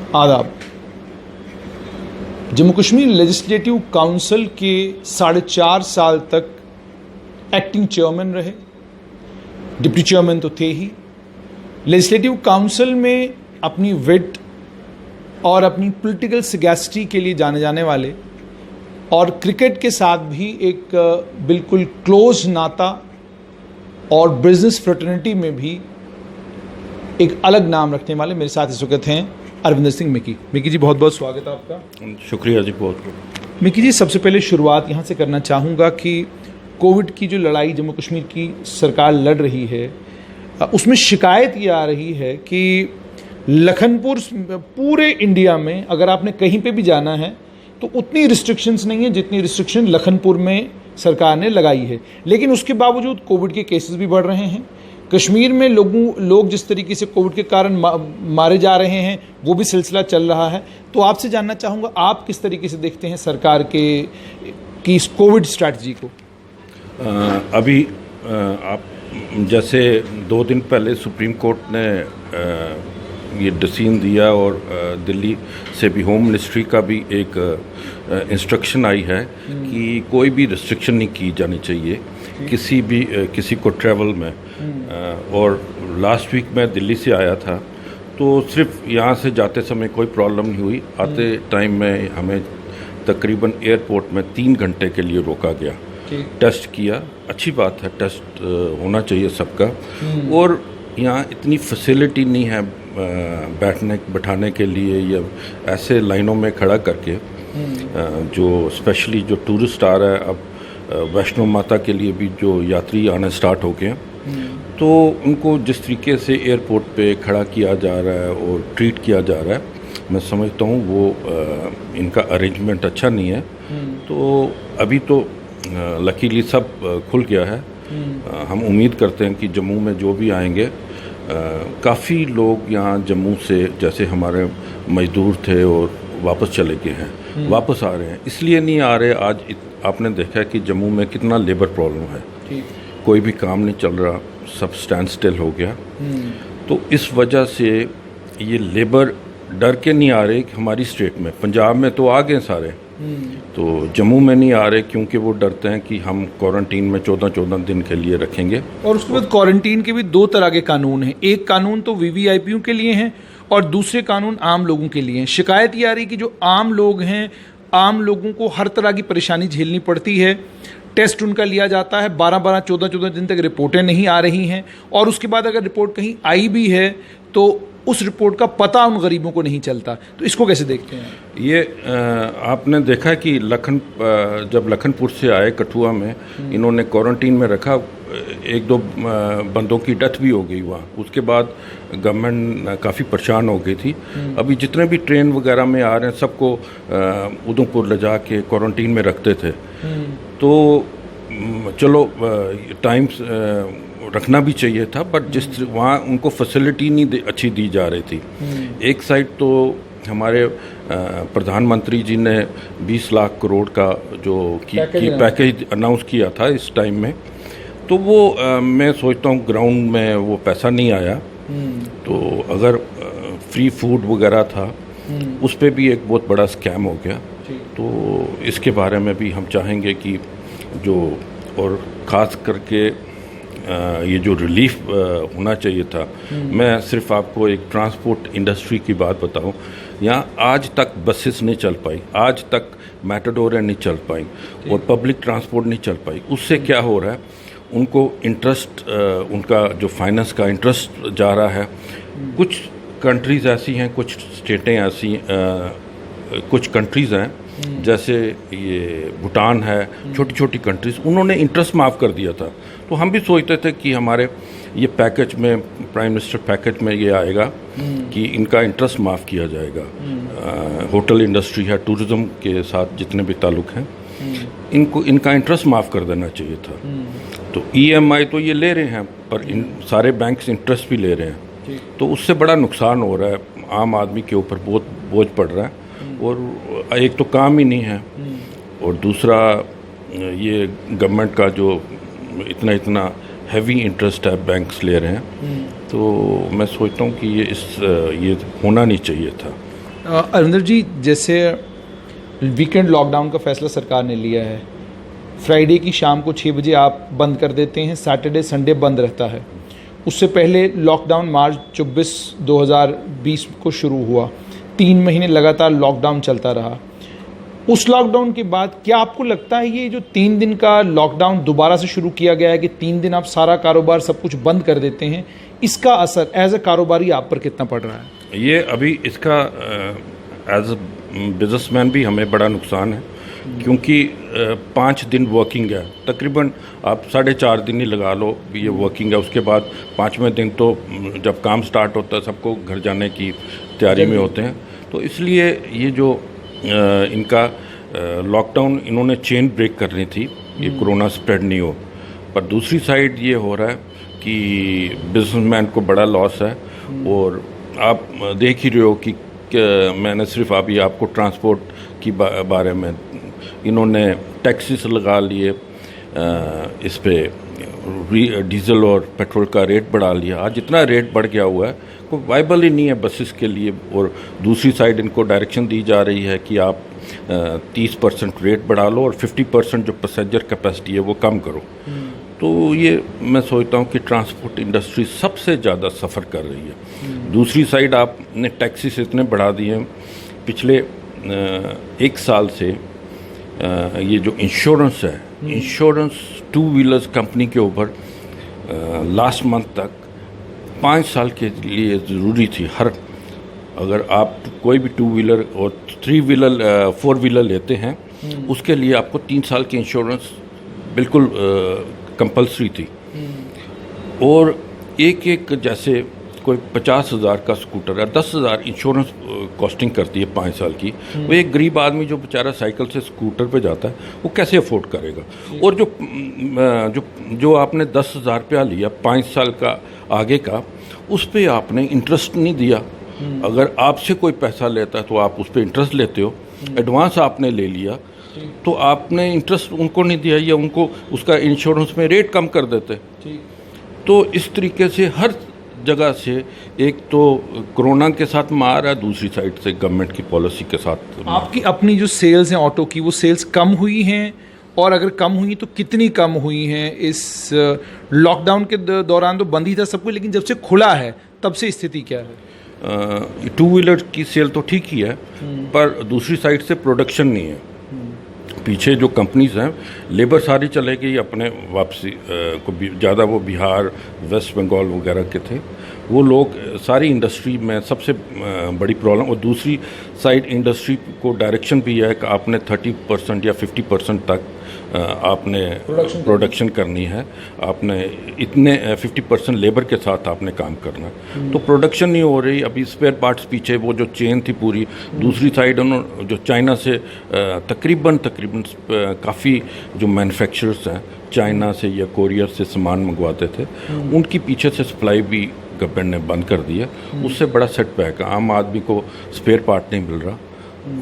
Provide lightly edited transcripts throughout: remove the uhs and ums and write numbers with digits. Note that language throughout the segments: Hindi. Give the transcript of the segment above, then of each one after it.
आदाब। जम्मू कश्मीर लेजिस्लेटिव काउंसिल के 4.5 साल तक एक्टिंग चेयरमैन रहे, डिप्टी चेयरमैन तो थे ही। लेजिस्लेटिव काउंसिल में अपनी विट और अपनी पॉलिटिकल सगैसिटी के लिए जाने जाने वाले और क्रिकेट के साथ भी एक बिल्कुल क्लोज नाता और बिजनेस फ्रेटर्निटी में भी एक अलग नाम रखने वाले मेरे साथ इस वक्त हैं अरविंदर सिंह मिकी। मिकी जी, बहुत बहुत स्वागत है आपका। शुक्रिया जी, बहुत बहुत। मिकी जी, सबसे पहले शुरुआत यहाँ से करना चाहूँगा कि कोविड की जो लड़ाई जम्मू कश्मीर की सरकार लड़ रही है, उसमें शिकायत ये आ रही है कि लखनपुर पूरे इंडिया में अगर आपने कहीं पे भी जाना है तो उतनी रिस्ट्रिक्शंस नहीं है जितनी रिस्ट्रिक्शन लखनपुर में सरकार ने लगाई है। लेकिन उसके बावजूद कोविड के केसेस भी बढ़ रहे हैं। कश्मीर में लोग जिस तरीके से कोविड के कारण मारे जा रहे हैं वो भी सिलसिला चल रहा है। तो आपसे जानना चाहूँगा, आप किस तरीके से देखते हैं सरकार की इस कोविड स्ट्रैटेजी को? अभी आप जैसे 2 दिन पहले सुप्रीम कोर्ट ने ये डिसीजन दिया और दिल्ली से भी होम मिनिस्ट्री का भी एक इंस्ट्रक्शन आई है कि कोई भी रिस्ट्रिक्शन नहीं की जानी चाहिए किसी को ट्रैवल में। और लास्ट वीक मैं दिल्ली से आया था तो सिर्फ यहाँ से जाते समय कोई प्रॉब्लम नहीं हुई। आते टाइम में हमें तकरीबन एयरपोर्ट में 3 घंटे के लिए रोका गया, टेस्ट किया। अच्छी बात है, टेस्ट होना चाहिए सबका। और यहाँ इतनी फैसिलिटी नहीं है बैठाने के लिए या ऐसे लाइनों में खड़ा करके। जो स्पेशली जो टूरिस्ट आ रहा है, अब वैष्णो माता के लिए भी जो यात्री आना स्टार्ट हो गए, तो उनको जिस तरीके से एयरपोर्ट पे खड़ा किया जा रहा है और ट्रीट किया जा रहा है, मैं समझता हूँ वो इनका अरेंजमेंट अच्छा नहीं है। तो अभी तो लकीली सब खुल गया है। हम उम्मीद करते हैं कि जम्मू में जो भी आएंगे, काफ़ी लोग यहाँ जम्मू से जैसे हमारे मजदूर थे और वापस चले गए हैं, वापस आ रहे हैं। इसलिए नहीं आ रहे, आज आपने देखा है कि जम्मू में कितना लेबर प्रॉब्लम है, कोई भी काम नहीं चल रहा, सब स्टैंड स्टिल हो गया। तो इस वजह से ये लेबर डर के नहीं आ रहे कि हमारी स्टेट में, पंजाब में तो आ गए सारे, तो जम्मू में नहीं आ रहे क्योंकि वो डरते हैं कि हम क्वारंटीन में 14 दिन के लिए रखेंगे। और उसके बाद क्वारंटीन के भी 2 तरह के कानून हैं। एक कानून तो वीवीआईपीओ के लिए हैं और दूसरे कानून आम लोगों के लिए हैं। शिकायत ये आ रही कि जो आम लोग हैं, आम लोगों को हर तरह की परेशानी झेलनी पड़ती है। टेस्ट उनका लिया जाता है, 12 14 दिन तक रिपोर्टें नहीं आ रही हैं, और उसके बाद अगर रिपोर्ट कहीं आई भी है तो उस रिपोर्ट का पता उन गरीबों को नहीं चलता। तो इसको कैसे देखते हैं? ये आपने देखा कि जब लखनपुर से आए कठुआ में, इन्होंने क्वारंटीन में रखा, 1-2 बंदों की डेथ भी हो गई वहाँ। उसके बाद गवर्नमेंट काफ़ी परेशान हो गई थी। अभी जितने भी ट्रेन वगैरह में आ रहे हैं सबको उधमपुर ले जा के क्वारंटीन में रखते थे। तो चलो टाइम रखना भी चाहिए था, बट जिस वहाँ उनको फैसिलिटी नहीं अच्छी दी जा रही थी। एक साइड तो हमारे प्रधानमंत्री जी ने 20 लाख करोड़ का जो पैकेज अनाउंस किया था इस टाइम में, तो वो मैं सोचता हूँ ग्राउंड में वो पैसा नहीं आया। तो अगर फ्री फूड वगैरह था, उस पर भी एक बहुत बड़ा स्कैम हो गया। तो इसके बारे में भी हम चाहेंगे कि जो, और ख़ास करके ये जो रिलीफ होना चाहिए था। मैं सिर्फ आपको एक ट्रांसपोर्ट इंडस्ट्री की बात बताऊं, यहाँ आज तक बसेस नहीं चल पाई, आज तक मैटाडोरें नहीं चल पाई और पब्लिक ट्रांसपोर्ट नहीं चल पाई। उससे क्या हो रहा है, उनको इंटरेस्ट, उनका जो फाइनेंस का इंटरेस्ट जा रहा है। कुछ कंट्रीज़ ऐसी हैं, कुछ स्टेटें ऐसी, कुछ कंट्रीज़ हैं जैसे ये भूटान है, छोटी छोटी कंट्रीज़, उन्होंने इंटरेस्ट माफ़ कर दिया था। तो हम भी सोचते थे कि हमारे ये पैकेज में, प्राइम मिनिस्टर पैकेज में ये आएगा कि इनका इंटरेस्ट माफ़ किया जाएगा। होटल इंडस्ट्री है, टूरिज़्म के साथ जितने भी ताल्लुक़ हैं, इनका इंटरेस्ट माफ़ कर देना चाहिए था। तो EMI तो ये ले रहे हैं, पर इन सारे बैंक्स इंटरेस्ट भी ले रहे हैं, तो उससे बड़ा नुकसान हो रहा है, आम आदमी के ऊपर बहुत बोझ पड़ रहा है। और एक तो काम ही नहीं है, और दूसरा ये गवर्नमेंट का जो इतना हैवी इंटरेस्ट है बैंक्स ले रहे हैं। तो मैं सोचता हूँ कि ये होना नहीं चाहिए था। अरिंदर जी, जैसे वीकेंड लॉकडाउन का फैसला सरकार ने लिया है, फ्राइडे की शाम को 6 बजे आप बंद कर देते हैं, सैटरडे संडे बंद रहता है। उससे पहले लॉकडाउन मार्च 24, 2020 को शुरू हुआ, 3 महीने लगातार लॉकडाउन चलता रहा। उस लॉकडाउन के बाद क्या आपको लगता है ये जो 3 दिन का लॉकडाउन दोबारा से शुरू किया गया है कि 3 दिन आप सारा कारोबार सब कुछ बंद कर देते हैं, इसका असर एज ए कारोबारी आप पर कितना पड़ रहा है? ये अभी इसका एज अ बिजनेसमैन भी हमें बड़ा नुकसान है, क्योंकि 5 दिन वर्किंग है, तकरीबन आप 4.5 दिन ही लगा लो ये वर्किंग है। उसके बाद 5वें दिन तो जब काम स्टार्ट होता है सबको घर जाने की तैयारी में होते हैं। तो इसलिए ये जो इनका लॉकडाउन इन्होंने चेन ब्रेक करनी थी, ये कोरोना स्प्रेड नहीं हो। पर दूसरी साइड ये हो रहा है कि बिजनेसमैन को बड़ा लॉस है। और आप देख ही रहे हो कि मैंने सिर्फ अभी आपको ट्रांसपोर्ट की बारे में इन्होंने टैक्सेस लगा लिए, इस पे डीजल और पेट्रोल का रेट बढ़ा लिया। आज इतना रेट बढ़ गया हुआ है कोई वाइबल ही नहीं है बसेस के लिए। और दूसरी साइड इनको डायरेक्शन दी जा रही है कि आप 30% रेट बढ़ा लो और 50% जो पैसेंजर कैपेसिटी है वो कम करो। तो ये मैं सोचता हूँ कि ट्रांसपोर्ट इंडस्ट्री सबसे ज़्यादा सफ़र कर रही है। दूसरी साइड आपने टैक्सेस इतने बढ़ा दिए हैं। पिछले 1 साल से ये जो इंश्योरेंस है, इंश्योरेंस 2 व्हीलर्स कंपनी के ऊपर लास्ट मंथ तक 5 साल के लिए ज़रूरी थी। हर अगर आप कोई भी 2 व्हीलर और 3 व्हीलर 4 व्हीलर लेते हैं उसके लिए आपको 3 साल की इंश्योरेंस बिल्कुल कंपलसरी थी। और एक जैसे कोई 50,000 का स्कूटर है, 10,000 इंश्योरेंस कॉस्टिंग करती है 5 साल की। वो एक गरीब आदमी जो बेचारा साइकिल से स्कूटर पे जाता है वो कैसे अफोर्ड करेगा? और जो आपने 10,000 रुपया लिया 5 साल का आगे का, उस पर आपने इंटरेस्ट नहीं दिया। अगर आपसे कोई पैसा लेता है तो आप उस पर इंटरेस्ट लेते हो, एडवांस आपने ले लिया तो आपने इंटरेस्ट उनको नहीं दिया या उनको उसका इंश्योरेंस में रेट कम कर देते। तो इस तरीके से हर जगह से एक तो कोरोना के साथ मार है, दूसरी साइड से गवर्नमेंट की पॉलिसी के साथ। आपकी अपनी जो सेल्स हैं ऑटो की, वो सेल्स कम हुई हैं? और अगर कम हुई तो कितनी कम हुई हैं? इस लॉकडाउन के दौरान तो बंद ही था सब कुछ, लेकिन जब से खुला है तब से स्थिति क्या है? 2 व्हीलर की सेल तो ठीक ही है, पर दूसरी साइड से प्रोडक्शन नहीं है। पीछे जो कंपनीज हैं लेबर सारी चले गई अपने वापसी को ज़्यादा वो बिहार, वेस्ट बंगाल वगैरह के थे। वो लोग सारी इंडस्ट्री में सबसे बड़ी प्रॉब्लम। और दूसरी साइड इंडस्ट्री को डायरेक्शन भी है कि आपने 30% या 50% तक आपने प्रोडक्शन करनी है, आपने इतने 50% लेबर के साथ आपने काम करना। तो प्रोडक्शन नहीं हो रही। अभी स्पेयर पार्ट्स पीछे वो जो चेन थी पूरी, दूसरी साइड उन्होंने जो चाइना से तकरीबन काफ़ी जो मैन्युफैक्चरर्स हैं चाइना से या कोरियर से सामान मंगवाते थे, उनकी पीछे से सप्लाई भी गवर्नमेंट ने बंद कर दी है। उससे बड़ा सेटबैक, आम आदमी को स्पेयर पार्ट नहीं मिल रहा,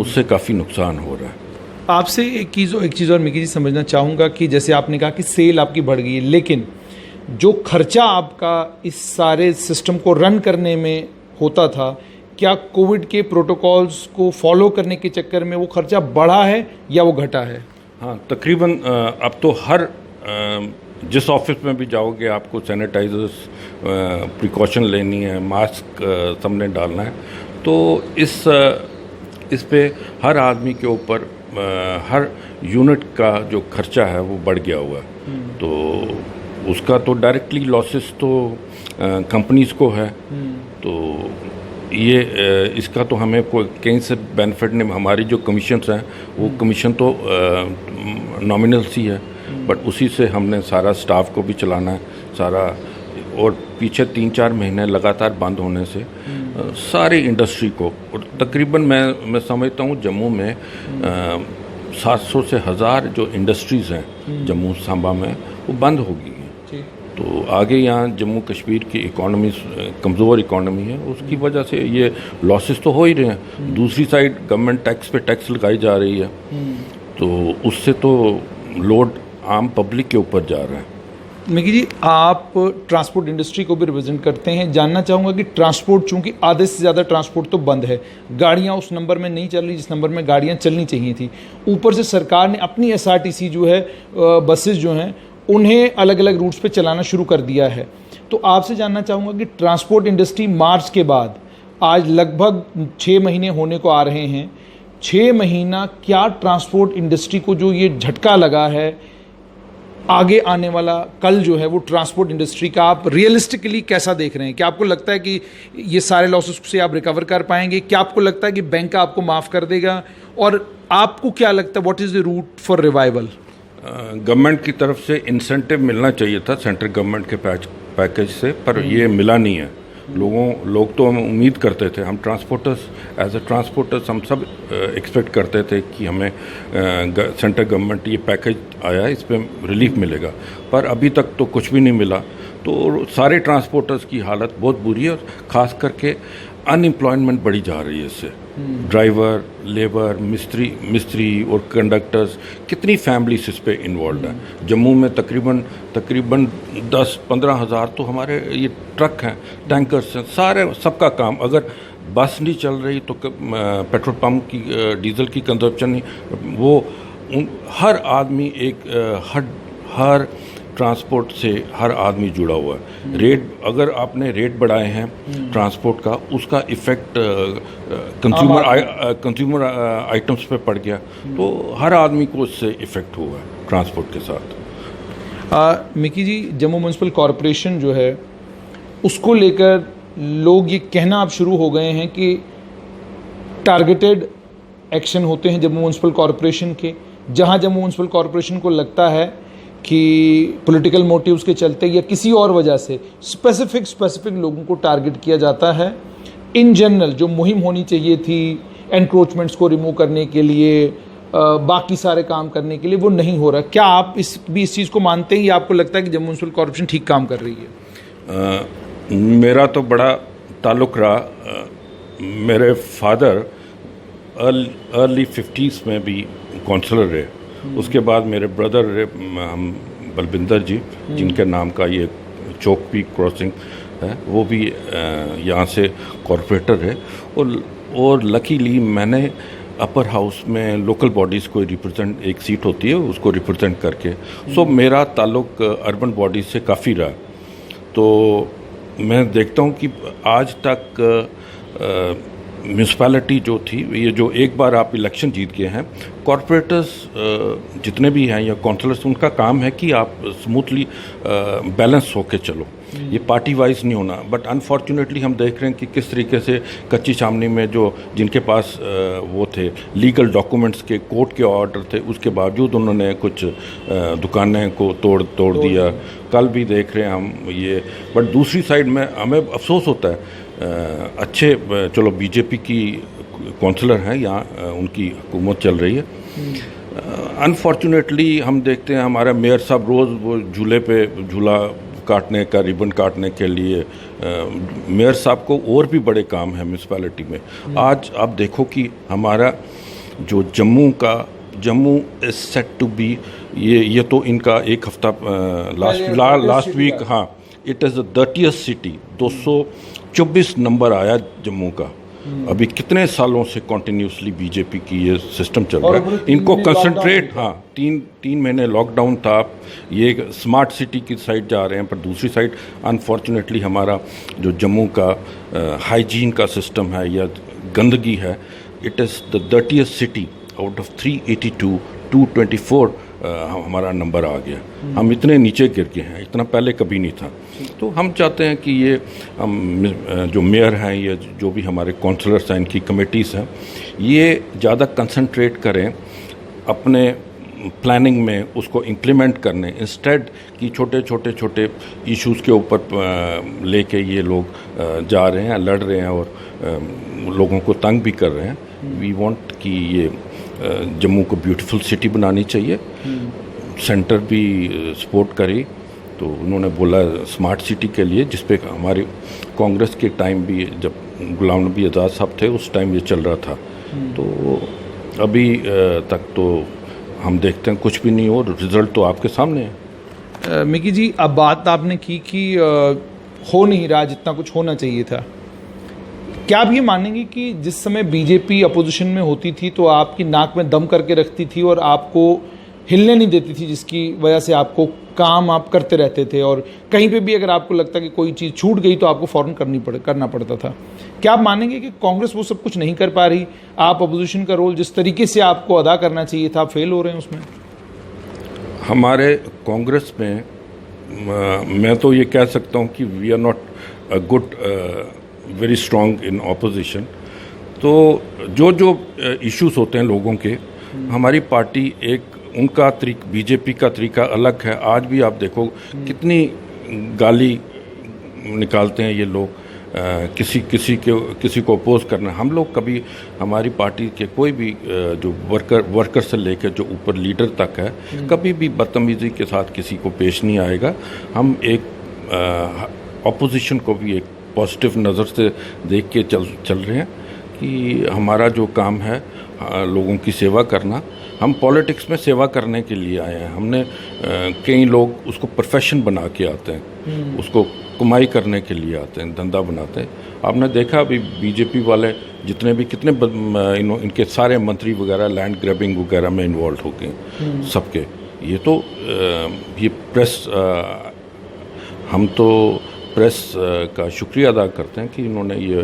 उससे काफ़ी नुकसान हो रहा है। आपसे एक चीज़ और मिकी जी समझना चाहूँगा कि जैसे आपने कहा कि सेल आपकी बढ़ गई है, लेकिन जो खर्चा आपका इस सारे सिस्टम को रन करने में होता था, क्या कोविड के प्रोटोकॉल्स को फॉलो करने के चक्कर में वो खर्चा बढ़ा है या वो घटा है? हाँ, तकरीबन अब तो हर जिस ऑफिस में भी जाओगे आपको सैनिटाइजर्स प्रिकॉशन लेनी है, मास्क सबने डालना है। तो इस पे हर आदमी के ऊपर हर यूनिट का जो खर्चा है वो बढ़ गया हुआ है। तो उसका तो डायरेक्टली लॉसेस तो कंपनीज को है। तो ये इसका तो हमें कोई कहीं से बेनिफिट नहीं। हमारी जो कमीशंस हैं वो कमीशन तो नॉमिनल सी है, बट उसी से हमने सारा स्टाफ को भी चलाना है सारा। और पीछे 3-4 महीने लगातार बंद होने से सारी इंडस्ट्री को, और तकरीबन मैं समझता हूँ जम्मू में 700 से 1000 जो इंडस्ट्रीज़ हैं जम्मू सांबा में वो बंद हो गई हैं। तो आगे यहाँ जम्मू कश्मीर की इकॉनमी कमज़ोर इकॉनमी है, उसकी वजह से ये लॉसेस तो हो ही रहे हैं। दूसरी साइड गवर्नमेंट टैक्स पे टैक्स लगाई जा रही है, तो उससे तो लोड आम पब्लिक के ऊपर जा रहा है। मिकी जी, आप ट्रांसपोर्ट इंडस्ट्री को भी रिप्रेजेंट करते हैं, जानना चाहूँगा कि ट्रांसपोर्ट, चूँकि आधे से ज़्यादा ट्रांसपोर्ट तो बंद है, गाड़ियाँ उस नंबर में नहीं चल रही जिस नंबर में गाड़ियाँ चलनी चाहिए थी, ऊपर से सरकार ने अपनी SRTC जो है, बसेस जो हैं उन्हें अलग अलग रूट्स पे चलाना शुरू कर दिया है। तो आपसे जानना चाहूँगा कि ट्रांसपोर्ट इंडस्ट्री मार्च के बाद आज लगभग 6 महीने होने को आ रहे हैं, 6 महीना क्या ट्रांसपोर्ट इंडस्ट्री को जो ये झटका लगा है, आगे आने वाला कल जो है वो ट्रांसपोर्ट इंडस्ट्री का आप रियलिस्टिकली कैसा देख रहे हैं? क्या आपको लगता है कि ये सारे लॉसेस से आप रिकवर कर पाएंगे? क्या आपको लगता है कि बैंक आपको माफ़ कर देगा? और आपको क्या लगता है, what is the root for revival? Government की तरफ से इंसेंटिव मिलना चाहिए था सेंट्रल गवर्नमेंट के पैकेज से, पर ये मिला नहीं है। लोग तो हम उम्मीद करते थे, हम ट्रांसपोर्टर्स एज ए ट्रांसपोर्टर्स हम सब एक्सपेक्ट करते थे कि हमें सेंट्रल गवर्नमेंट ये पैकेज आया है, इस पर रिलीफ मिलेगा, पर अभी तक तो कुछ भी नहीं मिला। तो सारे ट्रांसपोर्टर्स की हालत बहुत बुरी है और ख़ास करके अनएम्प्लॉयमेंट बढ़ी जा रही है इससे। ड्राइवर, लेबर, मिस्त्री और कंडक्टर्स, कितनी फैमिलीज इस पे इन्वॉल्व है। जम्मू में तकरीबन 10-15 हज़ार तो हमारे ये ट्रक हैं, टैंकर्स हैं, सारे सबका काम। अगर बस नहीं चल रही तो पेट्रोल पंप की डीजल की कंजप्शन नहीं, वो हर आदमी हर ट्रांसपोर्ट से हर आदमी जुड़ा हुआ है। रेट, अगर आपने रेट बढ़ाए हैं ट्रांसपोर्ट का, उसका इफ़ेक्ट कंज्यूमर आइटम्स पे पड़ गया, तो हर आदमी को उससे इफ़ेक्ट हुआ है ट्रांसपोर्ट के साथ। मिकी जी, जम्मू म्यूनसिपल कॉरपोरेशन जो है उसको लेकर लोग ये कहना अब शुरू हो गए हैं कि टारगेटेड एक्शन होते हैं जम्मू म्यूनसिपल कॉरपोरेशन के, जहां जम्मू म्यूनसिपल कॉरपोरेशन को लगता है कि पॉलिटिकल मोटिव्स के चलते या किसी और वजह से स्पेसिफिक लोगों को टारगेट किया जाता है। इन जनरल जो मुहिम होनी चाहिए थी एनक्रोचमेंट्स को रिमूव करने के लिए, बाकी सारे काम करने के लिए, वो नहीं हो रहा। क्या आप इस चीज़ को मानते हैं या आपको लगता है कि जम्मू म्यूनसिपल कॉरपोरेशन ठीक काम कर रही है? मेरा तो बड़ा ताल्लुक़ रहा, मेरे फादर अर्ली 50s में भी काउंसलर रहे, उसके बाद मेरे ब्रदर हम बलविंदर जी, जिनके नाम का ये चौक पीक क्रॉसिंग है, वो भी यहाँ से कॉरपोरेटर है। और लकीली मैंने अपर हाउस में लोकल बॉडीज़ को रिप्रेजेंट, एक सीट होती है उसको रिप्रेजेंट करके, सो मेरा ताल्लुक अर्बन बॉडीज़ से काफ़ी रहा। तो मैं देखता हूँ कि आज तक म्यूनसिपैलिटी जो थी, ये जो एक बार आप इलेक्शन जीत गए हैं, कॉरपोरेटर्स जितने भी हैं या काउंसलर्स, उनका काम है कि आप स्मूथली बैलेंस होके चलो, ये पार्टी वाइज नहीं होना। बट अनफॉर्चुनेटली हम देख रहे हैं कि किस तरीके से कच्ची चामनी में जो जिनके पास वो थे लीगल डॉक्यूमेंट्स के, कोर्ट के ऑर्डर थे, उसके बावजूद उन्होंने कुछ दुकानें को तोड़ दिया। कल भी देख रहे हैं हम ये। बट दूसरी साइड में हमें अफसोस होता है, अच्छे चलो बीजेपी की काउंसलर हैं यहाँ, उनकी हुकूमत चल रही है। अनफॉर्चुनेटली हम देखते हैं हमारा मेयर साहब रोज़ वो झूला काटने का, रिबन काटने के लिए, मेयर साहब को और भी बड़े काम है म्यूनसिपैलिटी में। आज आप देखो कि हमारा जो Jammu is set to be, ये तो इनका एक हफ्ता लास्ट वीक, हाँ, it is the 30th city, 224 number आया जम्मू का। अभी कितने सालों से कॉन्टिन्यूसली बीजेपी की ये सिस्टम चल रहा है, इनको कंसंट्रेट, हाँ, तीन महीने लॉकडाउन था, ये स्मार्ट सिटी की साइड जा रहे हैं, पर दूसरी साइड अनफॉर्चुनेटली हमारा जो जम्मू का हाइजीन का सिस्टम है या गंदगी है, it is the 30th city out of 382, 224 हमारा नंबर आ गया। हम इतने नीचे गिर गए हैं, इतना पहले कभी नहीं था। तो हम चाहते हैं कि ये हम जो मेयर हैं या जो भी हमारे काउंसलर्स हैं, इनकी कमेटीज़ हैं, ये ज़्यादा कंसंट्रेट करें अपने प्लानिंग में, उसको इम्प्लीमेंट करने, इंस्टेड कि छोटे इश्यूज़ के ऊपर लेके ये लोग जा रहे हैं, लड़ रहे हैं और लोगों को तंग भी कर रहे हैं। वी वांट कि ये जम्मू को ब्यूटीफुल सिटी बनानी चाहिए, सेंटर भी सपोर्ट करे। तो उन्होंने बोला स्मार्ट सिटी के लिए, जिस पे हमारे कांग्रेस के टाइम भी, जब गुलाम नबी आज़ाद साहब थे उस टाइम ये चल रहा था। तो अभी तक तो हम देखते हैं कुछ भी नहीं हो, रिज़ल्ट तो आपके सामने है। मिकी जी, अब बात आपने की कि हो नहीं रहा जितना कुछ होना चाहिए था। क्या आप ये मानेंगे कि जिस समय बीजेपी अपोजिशन में होती थी तो आपकी नाक में दम करके रखती थी और आपको हिलने नहीं देती थी, जिसकी वजह से आपको काम आप करते रहते थे, और कहीं पे भी अगर आपको लगता कि कोई चीज़ छूट गई तो आपको फ़ौरन करना पड़ता था। क्या आप मानेंगे कि कांग्रेस वो सब कुछ नहीं कर पा रही? आप अपोजिशन का रोल जिस तरीके से आपको अदा करना चाहिए था, आप फेल हो रहे हैं उसमें? हमारे कांग्रेस में मैं तो ये कह सकता हूँ कि we are not a good very strong in opposition. तो जो इश्यूज होते हैं लोगों के, हमारी पार्टी एक उनका बीजेपी का तरीका अलग है। आज भी आप देखो कितनी गाली निकालते हैं ये लोग, किसी को अपोज करना। हम लोग कभी, हमारी पार्टी के कोई भी जो वर्कर से लेकर जो ऊपर लीडर तक है, कभी भी बदतमीजी के साथ किसी को पेश नहीं आएगा। हम एक ऑपोजिशन को भी एक पॉजिटिव नज़र से देख के चल रहे हैं कि हमारा जो काम है लोगों की सेवा करना। हम पॉलिटिक्स में सेवा करने के लिए आए हैं। हमने कई लोग उसको प्रोफेशन बना के आते हैं, उसको कमाई करने के लिए आते हैं, धंधा बनाते हैं। आपने देखा अभी बीजेपी वाले जितने भी इनके सारे मंत्री वगैरह लैंड ग्रैबिंग वगैरह में इन्वॉल्व हो गए सबके। ये तो ये प्रेस, हम तो प्रेस का शुक्रिया अदा करते हैं कि इन्होंने ये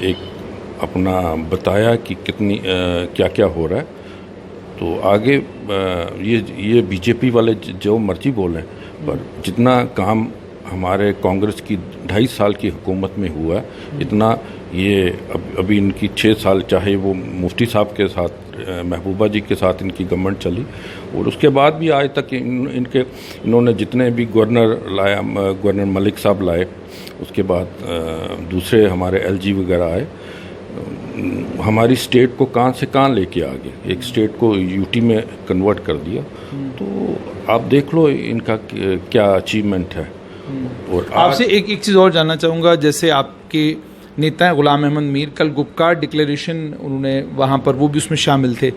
एक अपना बताया कि कितनी क्या क्या हो रहा है। तो आगे ये बीजेपी वाले जो मर्जी बोलें, पर जितना काम हमारे कांग्रेस की 2.5 साल की हुकूमत में हुआ, इतना ये अभी इनकी 6 साल, चाहे वो मुफ्ती साहब के साथ, महबूबा जी के साथ इनकी गवर्नमेंट चली, और उसके बाद भी आज तक इन्होंने जितने भी गवर्नर मलिक साहब लाए, उसके बाद दूसरे हमारे एलजी वगैरह आए, हमारी स्टेट को कहाँ से कहाँ लेके आ गए। एक स्टेट को यूटी में कन्वर्ट कर दिया। तो आप देख लो इनका क्या अचीवमेंट है। और आपसे एक चीज़ और जानना चाहूँगा, जैसे आपके नेता हैं गुलाम अहमद मीर, कल गुपकार डिक्लेरेशन उन्होंने वहाँ पर, वो भी उसमें शामिल थे।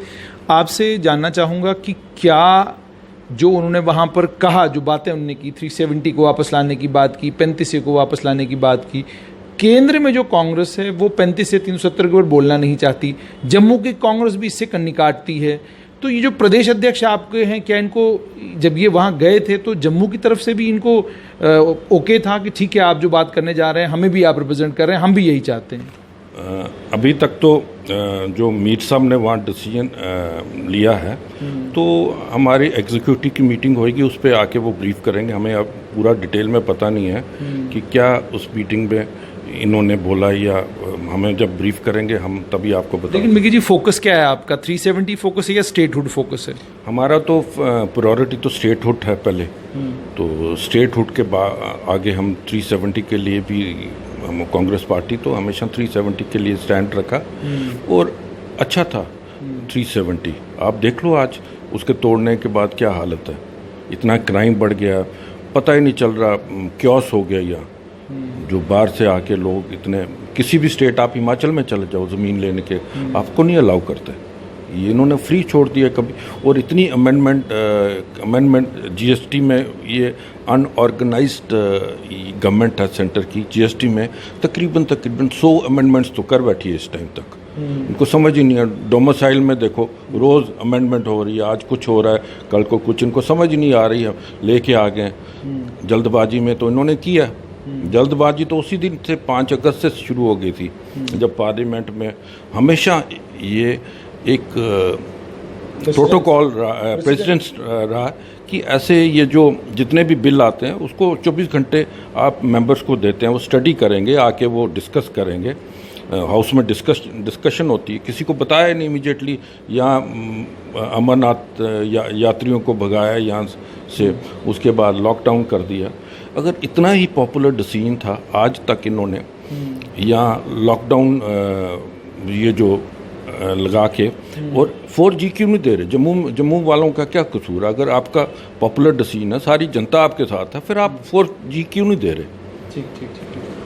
आपसे जानना चाहूँगा कि क्या जो उन्होंने वहाँ पर कहा, जो बातें उन्होंने की, 370 को वापस लाने की बात की, 35 को वापस लाने की बात की, केंद्र में जो कांग्रेस है वो 35 से 370 के ऊपर बोलना नहीं चाहती, जम्मू की कांग्रेस भी इससे कन्नी काटती है। तो ये जो प्रदेश अध्यक्ष आपके हैं, क्या इनको, जब ये वहाँ गए थे तो जम्मू की तरफ से भी इनको ओके था कि ठीक है आप जो बात करने जा रहे हैं हमें भी आप रिप्रेजेंट कर रहे हैं, हम भी यही चाहते हैं? अभी तक तो जो मीर साहब ने वहाँ डिसीजन लिया है, तो हमारी एग्जीक्यूटिव की मीटिंग होगी, उस पर आके वो ब्रीफ करेंगे। हमें अब पूरा डिटेल में पता नहीं है कि क्या उस मीटिंग में इन्होंने बोला, या हमें जब ब्रीफ करेंगे हम तभी आपको बताएंगे। लेकिन मिकी जी, फोकस क्या है आपका? 370 फोकस है या स्टेटहुड फोकस है? हमारा तो प्रायोरिटी तो स्टेटहुड है पहले। तो स्टेटहुड के आगे हम 370 के लिए भी, हम कांग्रेस पार्टी तो हमेशा 370 के लिए स्टैंड रखा, और अच्छा था 370। आप देख लो आज उसके तोड़ने के बाद क्या हालत है। इतना क्राइम बढ़ गया, पता ही नहीं चल रहा, क्योस हो गया। या जो बाहर से आके लोग इतने, किसी भी स्टेट, आप हिमाचल में चले जाओ ज़मीन लेने के, आपको नहीं अलाउ करते। ये इन्होंने फ्री छोड़ दिया कभी। और इतनी अमेंडमेंट जीएसटी में, ये अनऑर्गेनाइज्ड गवर्नमेंट है सेंटर की, जीएसटी में तकरीबन 100 अमेंडमेंट्स तो कर बैठी है इस टाइम तक। इनको समझ ही नहीं है। डोमिसाइल में देखो रोज़ अमेंडमेंट हो रही है, आज कुछ हो रहा है, कल को कुछ, इनको समझ ही नहीं आ रही है, लेके आ गए जल्दबाजी में। तो इन्होंने किया जल्दबाजी, तो उसी दिन से 5 अगस्त से शुरू हो गई थी, जब पार्लियामेंट में हमेशा ये एक प्रोटोकॉल रहा, प्रेसिडेंस रहा कि ऐसे ये जो जितने भी बिल आते हैं उसको 24 घंटे आप मेंबर्स को देते हैं, वो स्टडी करेंगे, आके वो डिस्कस करेंगे। हाउस में डिस्कशन होती है, किसी को बताया नहीं इमीडिएटली। यहाँ अमरनाथ यात्रियों को भगाया यहाँ से, उसके बाद लॉकडाउन कर दिया। अगर इतना ही पॉपुलर डिसीजन था, आज तक इन्होंने यहाँ लॉकडाउन ये जो लगा के, और 4G क्यों नहीं दे रहे? जम्मू वालों का क्या कसूर? अगर आपका पॉपुलर डिसीजन है, सारी जनता आपके साथ है, फिर आप 4G क्यों नहीं दे रहे? ठीक।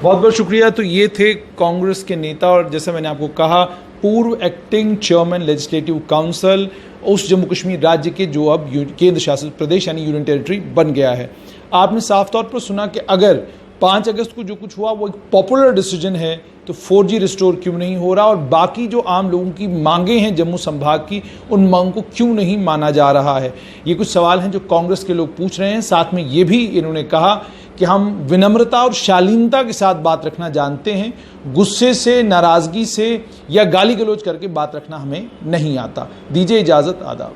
बहुत बहुत शुक्रिया। तो ये थे कांग्रेस के नेता, और जैसा मैंने आपको कहा, पूर्व एक्टिंग चेयरमैन लेजिस्लेटिव काउंसिल उस जम्मू कश्मीर राज्य के जो अब केंद्र शासित प्रदेश यानी यूनियन टेरिटरी बन गया है। आपने साफ तौर पर सुना कि अगर 5 अगस्त को जो कुछ हुआ वो एक पॉपुलर डिसीजन है, तो 4G रिस्टोर क्यों नहीं हो रहा, और बाकी जो आम लोगों की मांगें हैं जम्मू संभाग की, उन मांगों को क्यों नहीं माना जा रहा है। ये कुछ सवाल हैं जो कांग्रेस के लोग पूछ रहे हैं। साथ में ये भी इन्होंने कहा कि हम विनम्रता और शालीनता के साथ बात रखना जानते हैं, गुस्से से, नाराजगी से या गाली गलौज करके बात रखना हमें नहीं आता। दीजिए इजाजत, आदाब।